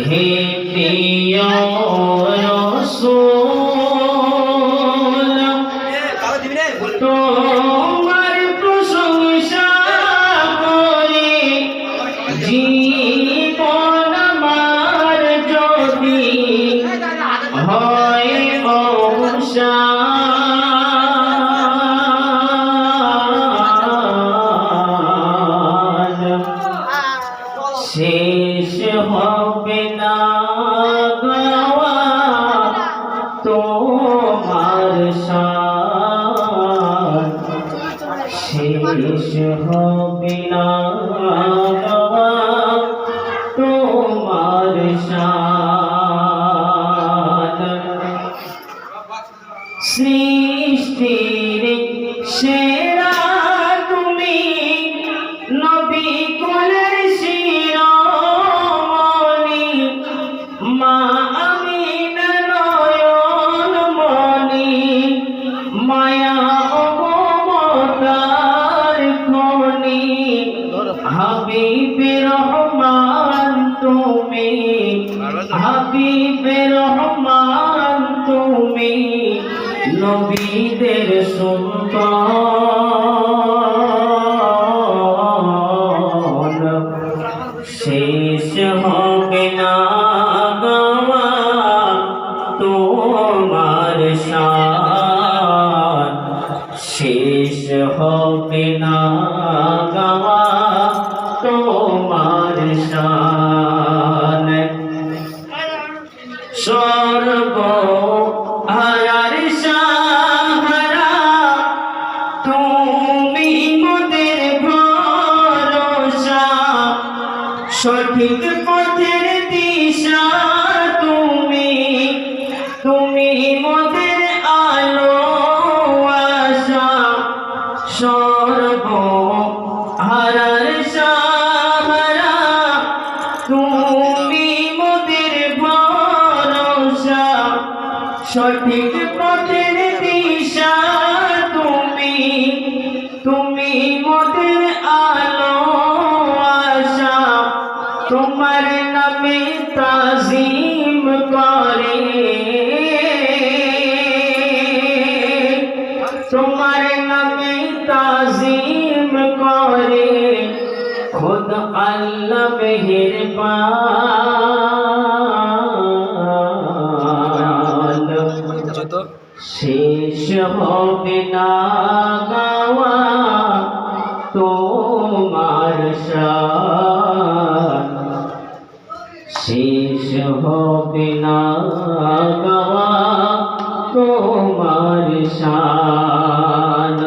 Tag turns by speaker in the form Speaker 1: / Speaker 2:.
Speaker 1: হে প্রিয় রাসূল তোমার প্রশংসা করি জীবন আমার যদি হয় অবসান শেষ হবে না গাওয়া তোমার শান শেষ হবে না গাওয়া তোমার শান সৃষ্টির সেরা তুমি নবী কুলের শিরোমণি মা আমিনা নয়ন মণি মায়া ও মমতার খনি হাবিবে রহমান তুমি হাবিবে রহমান তুমি নবীদের সুলতান শেষ হবে না গাওয়া তোমার শান শেষ হবে না গাওয়া তোমার শান সর্ব হারার সাহারা তুমি মোদের ভরসা সঠিক পথের দিশা তুমি তুমি মোদের আলো আশা সর্ব হারার সাহারা তুমি মোদের ভরসা সঠিক পথের দিশা তুমি তুমি মোদের আলো আশা তোমার নামে তাজিম করে তোমার নামে তাজিম করে খুদ আল্লাহ মেহেরবান শেষ হবে না গাওয়া তোমার শান শেষ হবে না গাওয়া তোমার শান